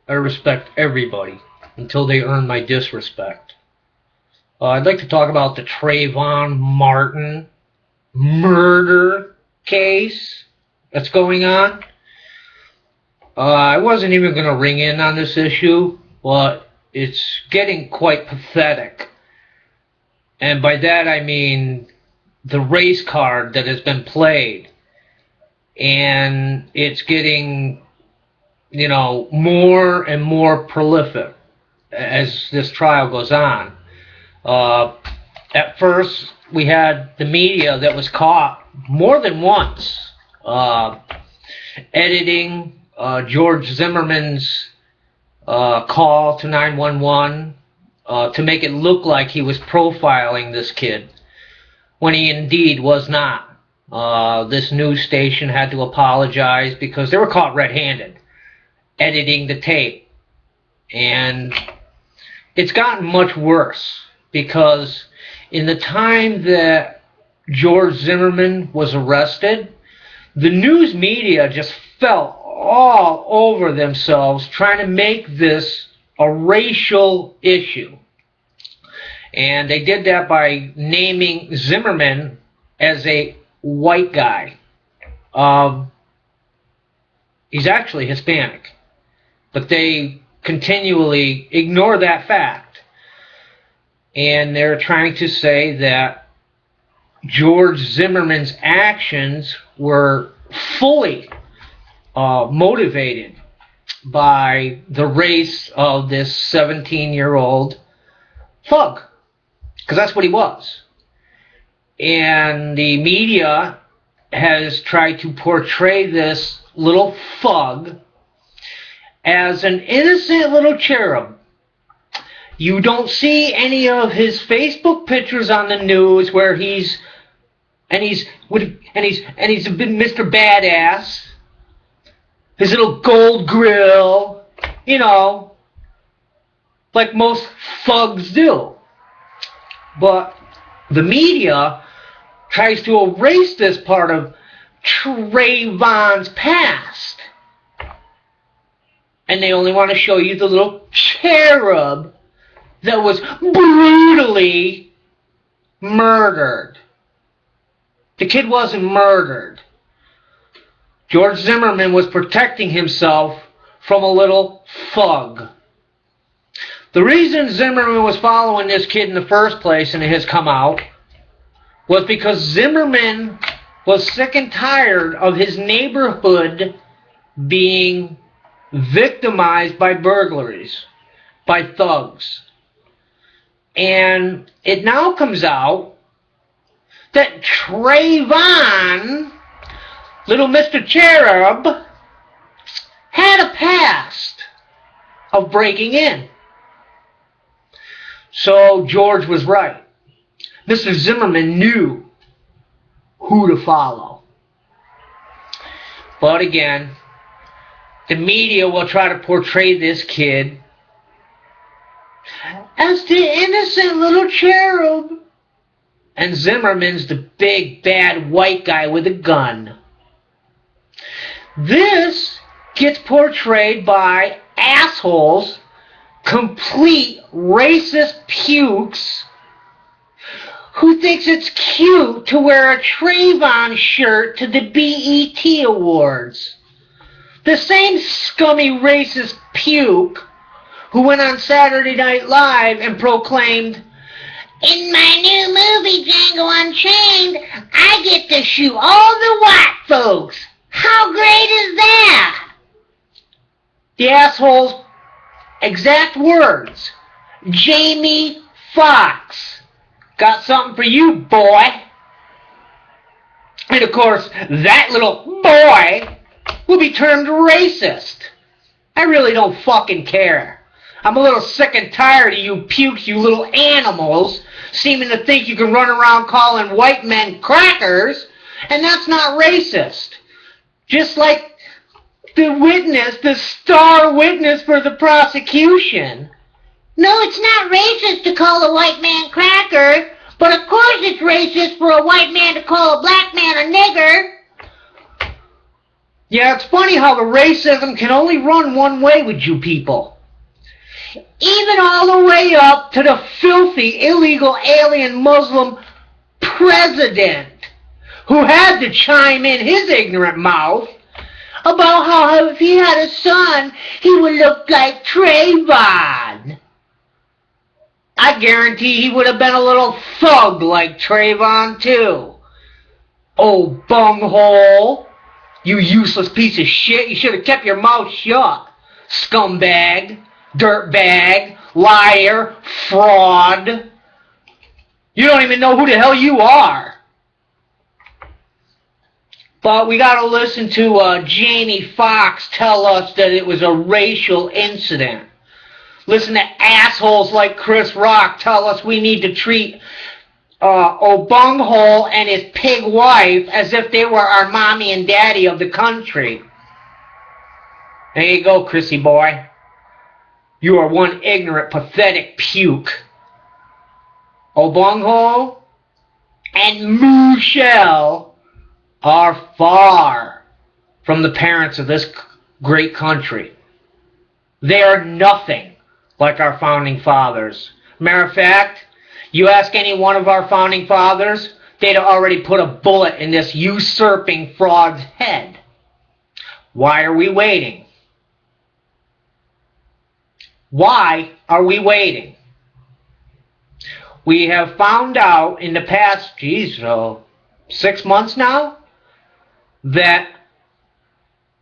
I respect everybody until they earn my disrespect. I'd like to talk about the Trayvon Martin murder case that's going on. I wasn't even going to ring in on this issue, but it's getting quite pathetic. And by that I mean the race card that has been played. And it's getting, more and more prolific as this trial goes on. At first, we had the media that was caught more than once editing George Zimmerman's call to 911 to make it look like he was profiling this kid, when he indeed was not. This news station had to apologize because they were caught red-handed editing the tape. And it's gotten much worse, because in the time that George Zimmerman was arrested, the news media just fell all over themselves trying to make this a racial issue. And they did that by naming Zimmerman as a white guy. He's actually Hispanic, but they continually ignore that fact. And they're trying to say that George Zimmerman's actions were fully motivated by the race of this 17-year-old thug, because that's what he was. And the media has tried to portray this little thug as an innocent little cherub. You don't see any of his Facebook pictures on the news where he's a bit Mr. Badass. His little gold grill, like most thugs do. But the media tries to erase this part of Trayvon's past. And they only want to show you the little cherub that was brutally murdered. The kid wasn't murdered. George Zimmerman was protecting himself from a little thug. The reason Zimmerman was following this kid in the first place, and it has come out, was because Zimmerman was sick and tired of his neighborhood being victimized by burglaries, by thugs. And it now comes out that Trayvon, little Mr. Cherub, had a past of breaking in. So George was right. Mr. Zimmerman knew who to follow. But again, the media will try to portray this kid as the innocent little cherub, and Zimmerman's the big bad white guy with a gun. This gets portrayed by assholes, complete racist pukes, who thinks it's cute to wear a Trayvon shirt to the BET Awards. The same scummy racist puke who went on Saturday Night Live and proclaimed, "In my new movie, Django Unchained, I get to shoot all the white folks. How great is that?" The asshole's exact words, "Jamie Foxx, got something for you, boy." And of course, that little boy will be termed racist. I really don't fucking care. I'm a little sick and tired of you pukes, you little animals, seeming to think you can run around calling white men crackers, and that's not racist. Just like the witness, the star witness for the prosecution. "No, it's not racist to call a white man cracker, but of course it's racist for a white man to call a black man a nigger." Yeah, it's funny how the racism can only run one way with you people. Even all the way up to the filthy, illegal, alien Muslim president, who had to chime in his ignorant mouth about how if he had a son, he would look like Trayvon. I guarantee he would have been a little thug like Trayvon, too. Oh, bunghole. You useless piece of shit. You should have kept your mouth shut. Scumbag, dirtbag, liar, fraud. You don't even know who the hell you are. But we got to listen to Jamie Foxx tell us that it was a racial incident. Listen to assholes like Chris Rock tell us we need to treat O'Bunghole and his pig wife as if they were our mommy and daddy of the country. There you go, Chrissy boy. You are one ignorant, pathetic puke. O'Bunghole and Michelle are far from the parents of this great country. They are nothing like our founding fathers. Matter of fact, you ask any one of our founding fathers, they'd have already put a bullet in this usurping fraud's head. Why are we waiting? Why are we waiting? We have found out in the past, 6 months now, that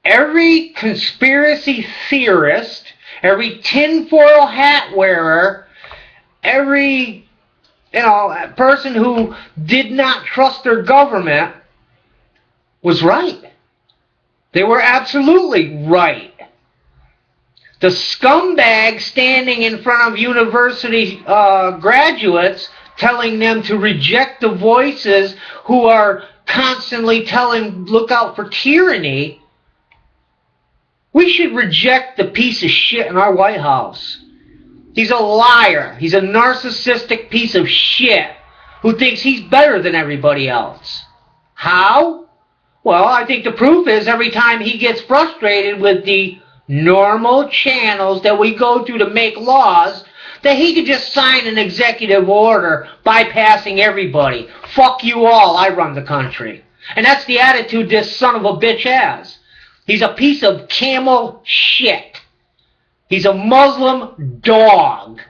every conspiracy theorist, every tinfoil hat wearer, every person who did not trust their government was right. They were absolutely right. The scumbag standing in front of university graduates telling them to reject the voices who are constantly telling, look out for tyranny. We should reject the piece of shit in our White House. He's a liar. He's a narcissistic piece of shit who thinks he's better than everybody else. How? Well, I think the proof is every time he gets frustrated with the normal channels that we go through to make laws, that he could just sign an executive order bypassing everybody. Fuck you all, I run the country. And that's the attitude this son of a bitch has. He's a piece of camel shit. He's a Muslim dog.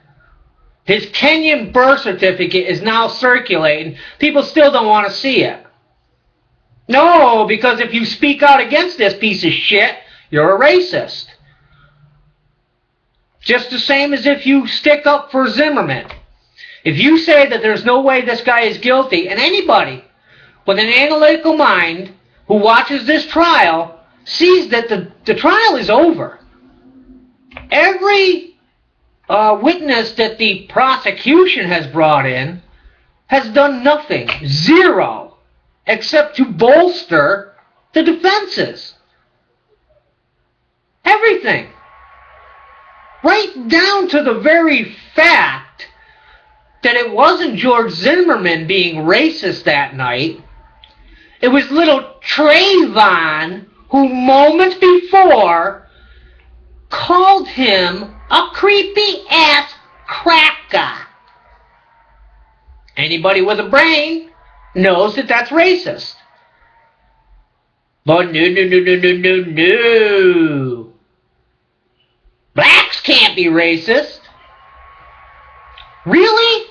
His Kenyan birth certificate is now circulating. People still don't want to see it. No, because if you speak out against this piece of shit, you're a racist. Just the same as if you stick up for Zimmerman. If you say that there's no way this guy is guilty, and anybody with an analytical mind who watches this trial sees that the trial is over. Every witness that the prosecution has brought in has done nothing, zero, except to bolster the defenses. Everything. Right down to the very fact that it wasn't George Zimmerman being racist that night. It was little Trayvon who moments before called him a creepy-ass cracker. Anybody with a brain knows that that's racist. But no. Blacks can't be racist. Really?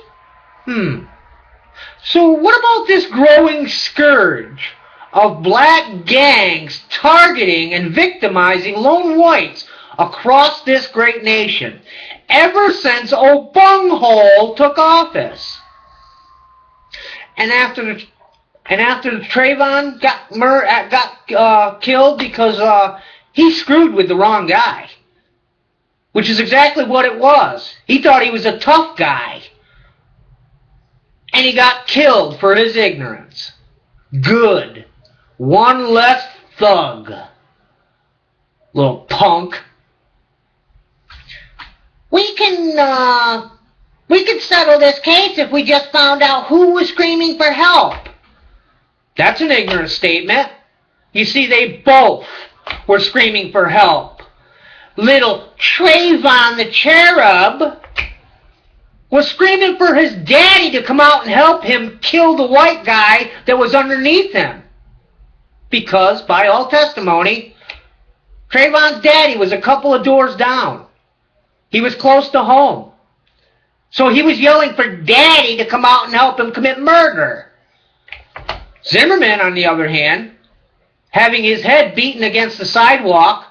So what about this growing scourge of black gangs targeting and victimizing lone whites across this great nation ever since O'Bunghole took office? And after Trayvon got killed because he screwed with the wrong guy, which is exactly what it was. He thought he was a tough guy, and he got killed for his ignorance. Good. One less thug. Little punk. We can settle this case if we just found out who was screaming for help. That's an ignorant statement. You see, they both were screaming for help. Little Trayvon the Cherub was screaming for his daddy to come out and help him kill the white guy that was underneath him. Because, by all testimony, Trayvon's daddy was a couple of doors down. He was close to home. So he was yelling for daddy to come out and help him commit murder. Zimmerman, on the other hand, having his head beaten against the sidewalk,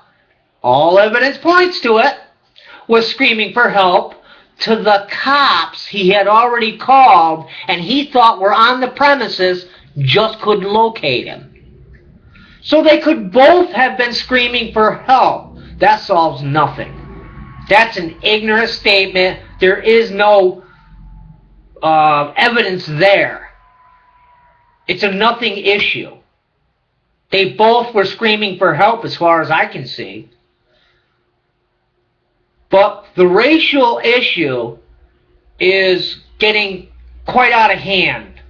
all evidence points to it, was screaming for help to the cops he had already called and he thought were on the premises, just couldn't locate him. So they could both have been screaming for help. That solves nothing. That's an ignorant statement. There is no evidence there. It's a nothing issue. They both were screaming for help as far as I can see. But the racial issue is getting quite out of hand.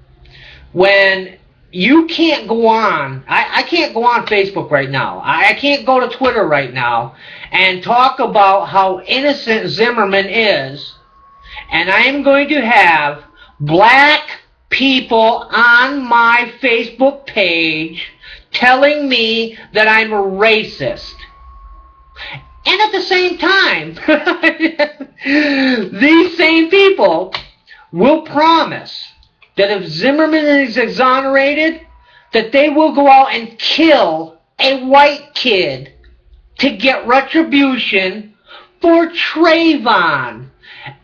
When you can't go on, I can't go on Facebook right now. I can't go to Twitter right now and talk about how innocent Zimmerman is. And I am going to have black people on my Facebook page telling me that I'm a racist. And at the same time, these same people will promise that if Zimmerman is exonerated, that they will go out and kill a white kid to get retribution for Trayvon,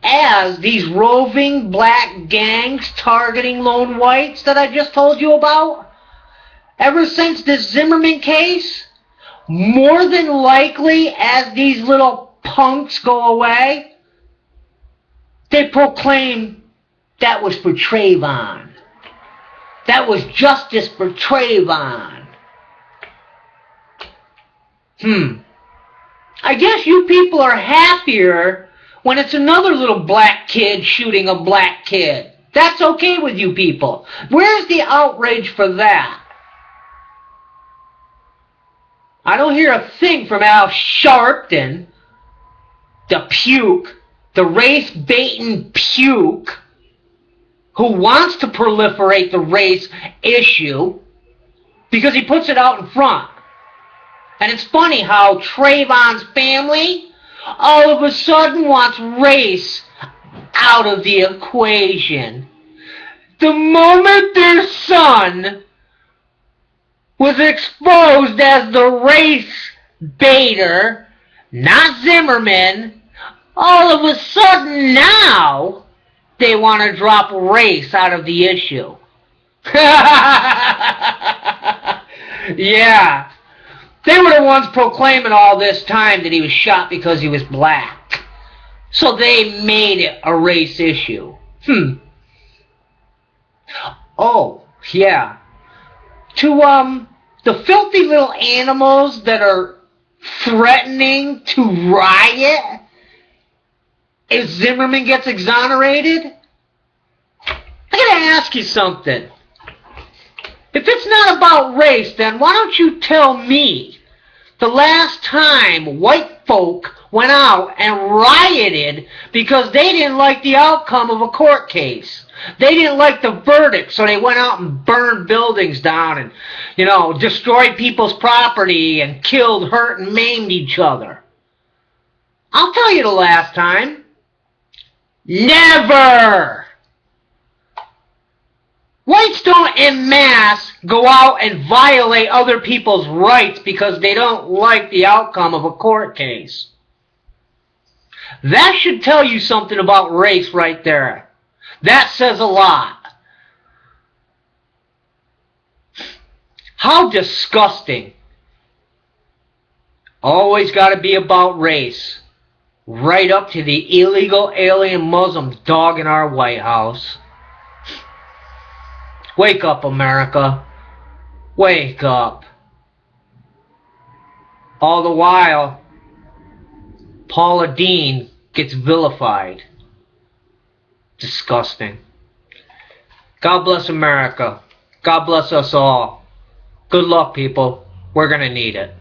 as these roving black gangs targeting lone whites that I just told you about. Ever since this Zimmerman case, more than likely, as these little punks go away, they proclaim that was for Trayvon. That was justice for Trayvon. I guess you people are happier when it's another little black kid shooting a black kid. That's okay with you people. Where's the outrage for that? I don't hear a thing from Al Sharpton, the puke, the race-baiting puke, who wants to proliferate the race issue because he puts it out in front. And it's funny how Trayvon's family all of a sudden wants race out of the equation. The moment their son was exposed as the race baiter, not Zimmerman, all of a sudden now they want to drop race out of the issue. Yeah. They were the ones proclaiming all this time that he was shot because he was black. So they made it a race issue. Oh, yeah. To, the filthy little animals that are threatening to riot if Zimmerman gets exonerated, I gotta ask you something. If it's not about race, then why don't you tell me the last time white folk went out and rioted because they didn't like the outcome of a court case? They didn't like the verdict, so they went out and burned buildings down and, destroyed people's property and killed, hurt, and maimed each other. I'll tell you the last time. Never! Whites don't en masse go out and violate other people's rights because they don't like the outcome of a court case. That should tell you something about race right there. That says a lot. How disgusting. Always got to be about race. Right up to the illegal alien Muslims dogging our White House. Wake up, America. Wake up. All the while, Paula Deen gets vilified. Disgusting. God bless America. God bless us all. Good luck, people. We're going to need it.